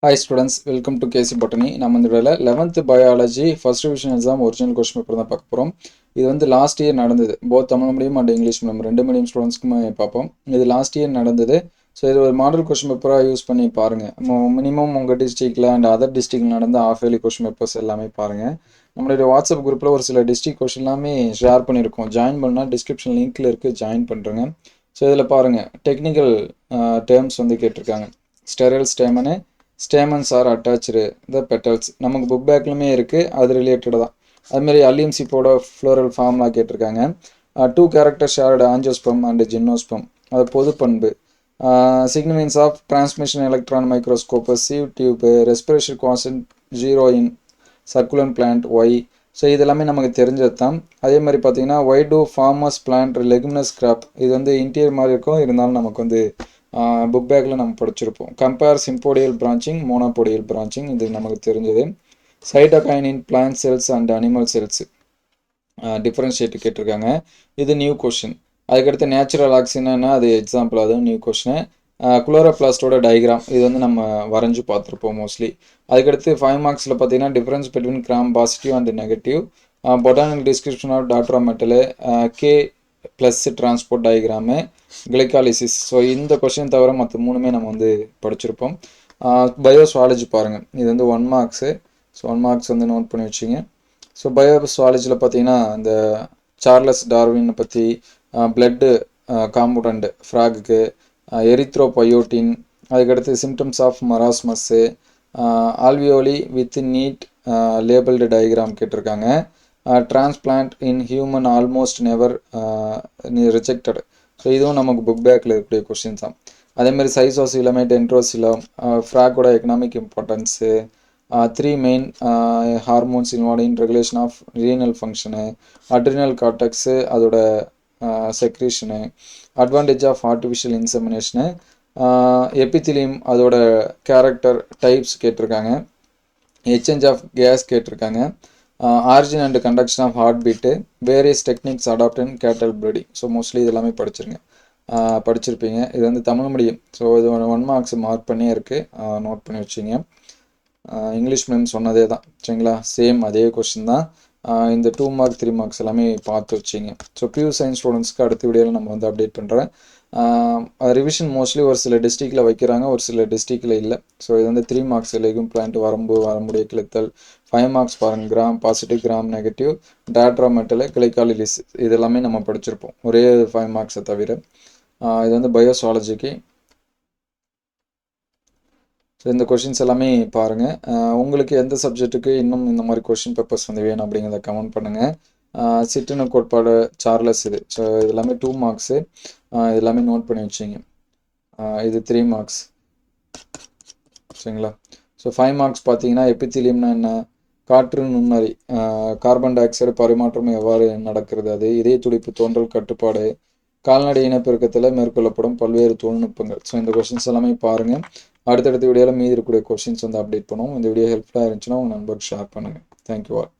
Hi students, welcome to KC Botany. நம்ம இந்த வீடியோல 11th biology first revision exam original question paper தான் பார்க்க போறோம். இது வந்து லாஸ்ட் இயர் நடந்தது. Both Tamil medium and English medium ரெண்டு மீடியம் ஸ்டூடெண்ட்ஸ்க்குமே பார்ப்போம். இது லாஸ்ட் இயர் நடந்தது. ஸோ இது ஒரு மாடல் கொஸ்டின் பேப்பராக யூஸ் பண்ணி பாருங்கள். மினிமம் உங்கள் டிஸ்ட்ரிக்டில் அண்ட் அதர் டிஸ்ட்ரிக்டில் நடந்த ஆஃப் இயர்லி கொஸ்டின் பேப்பர்ஸ் எல்லாமே பாருங்கள். நம்மளுடைய வாட்ஸ்அப் குரூப்பில் ஒரு சில டிஸ்ட்ரிக்ட் கொஸ்டின் எல்லாமே ஷேர் பண்ணியிருக்கோம். ஜாயின் பண்ணால் டிஸ்கிரிப்ஷன் லிங்க்கில் இருக்குது, ஜாயின் பண்ணுறேங்க. ஸோ இதில் பாருங்கள், டெக்னிக்கல் டேர்ம்ஸ் வந்து கேட்டிருக்காங்க. ஸ்டெரல் ஸ்டேமனு, stamens are attach the petals, நமக்கு புக் பேக்லுமே இருக்குது, அது ரிலேட்டடாக தான். அதுமாரி அல்லியம்சிப்போட ஃப்ளோரல் ஃபார்ம்லாம் கேட்டிருக்காங்க. Two character shared angiosperm and gymnosperm, அது பொது பண்பு. Significance of transmission electron microscope, sieve tube, respiration constant 0 in succulent plant why. So இதெல்லாமே நமக்கு தெரிஞ்சது தான். அதே மாதிரி பார்த்தீங்கன்னா, why do farmers plant leguminous crop, இது வந்து இன்டீரியர் மாதிரி இருக்கும், இருந்தாலும் நமக்கு வந்து புக் பேக்கில் நம்ம படிச்சிருப்போம். Compare sympodial branching, monopodial branching, இது நமக்கு தெரிஞ்சது. Cytokine in plant cells and animal cells differentiate கேட்டிருக்காங்க. இது நியூ கொஷின். அதுக்கடுத்து நேச்சுரல் ஆக்சிஜன்னா அது எக்ஸாம்பிள், அதுவும் நியூ கொஷின். குளோரோபிளாஸ்டோட டயக்ராம், இது வந்து நம்ம வரைஞ்சி பார்த்துருப்போம் மோஸ்ட்லி. அதுக்கடுத்து 5 மார்க்ஸில் பார்த்தீங்கன்னா, difference between gram positive and negative, botanic description of Datura metel, K plus transport diagram, glycolysis. So இந்த கொஷின் தவிர மற்ற மூணுமே நம்ம வந்து படிச்சிருப்போம். பயோசுவாலஜி பாருங்கள், இது வந்து 1 மார்க்ஸு. ஸோ 1 மார்க்ஸ் வந்து நோட் பண்ணி வச்சிங்க. ஸோ பயோசுவாலஜியில் பார்த்தீங்கன்னா, இந்த சார்லஸ் டார்வினை பற்றி, பிளட்டு காம்பவுண்ட் ஃப்ராகுக்கு, எரித்ரோபயோட்டின், அதுக்கடுத்து symptoms of marasmus, alveoli with neat labelled diagram கேட்டிருக்காங்க. Transplant in human almost never rejected. So இதுவும் நமக்கு புக் பேக்கில் இருக்கக்கூடிய கொஸ்டின்ஸ் தான். அதேமாதிரி சைசோசிலம், டென்ட்ரோசிலம், ஃப்ராகோட economic importance, 3 main hormones involve in regulation of renal function, adrenal cortex அதோட secretion, advantage of artificial insemination, epithelium அதோட கேரக்டர் டைப்ஸ் கேட்டிருக்காங்க. எக்ஸ்சேஞ்ச் ஆஃப் கேஸ் கேட்டிருக்காங்க. Origin and conduction of heart beat, various techniques adopt in கேட்டல் breeding. So mostly இது எல்லாமே படிச்சிருப்பீங்க. இது வந்து தமிழ் மீடியம். ஸோ இது 1 மார்க்ஸ் மார்க் பண்ணியே இருக்குது, நோட் பண்ணி வச்சிங்க. இங்கிலீஷ் மீடியம் சொன்னதே தான், சரிங்களா? சேம் அதே கொஸ்டின் தான். இந்த 2 மார்க் 3 மார்க்ஸ் எல்லாமே பார்த்து வச்சிங்க. ஸோ பியூ சயின்ஸ் ஸ்டூடெண்ட்ஸ்க்கு அடுத்த வீடியோவில் நம்ம வந்து அப்டேட் பண்ணுறேன். ரிவிஷன் மோஸ்ட்லி ஒரு சில டிஸ்ட்ரிக்டில் வைக்கிறாங்க, ஒரு சில டிஸ்ட்ரிக்டில் இல்லை. ஸோ இது வந்து 3 மார்க்ஸ் லெகும் பிளான்ட், வரம்புடைய கிளத்தல். 5 மார்க்ஸ் பாருங்கள், கிராம் பாசிட்டிவ், கிராம் நெகட்டிவ், டாட்ரா மெட்டலு, கிளைகாலிலிஸ், இது எல்லாமே நம்ம படிச்சிருப்போம், ஒரே 5 மார்க்ஸை தவிர. இது வந்து பயோசுவாலஜிக்கு. ஸோ இந்த கொஷின்ஸ் எல்லாமே பாருங்கள். உங்களுக்கு எந்த சப்ஜெக்ட்டுக்கு இன்னும் இந்த மாதிரி கொஷின் பேப்பர்ஸ் வந்து வேணும் அப்படிங்கிறத கமெண்ட் பண்ணுங்கள். சிற்றின கோட்பாடு, சார்லஸ், இது ஸோ இது எல்லாமே 2 மார்க்ஸு. இது எல்லாமே நோட் பண்ணி வச்சிங்க. இது 3 மார்க்ஸ், சரிங்களா? ஸோ 5 மார்க்ஸ் பார்த்தீங்கன்னா, எபித்திலியம்னா என்ன, காற்று நுண்ணறி, கார்பன் டை ஆக்சைடு பரிமாற்றம் எவ்வாறு நடக்கிறது, அது இதய துடிப்பு தோன்றல் கட்டுப்பாடு, கால்நடை இனப்பெருக்கத்தில் மேற்கொள்ளப்படும் பல்வேறு தொழில்நுட்பங்கள். ஸோ இந்த கொஷின்ஸ் எல்லாமே பாருங்கள். அடுத்தடுத்த வீடியோவில் மீதி இருக்கக்கூடிய கொஷின்ஸ் வந்து அப்டேட் பண்ணுவோம். இந்த வீடியோ ஹெல்ப்ஃபுல்லாக இருந்துச்சுன்னா உங்கள் நண்பருக்கு ஷேர் பண்ணுங்கள். Thank you all.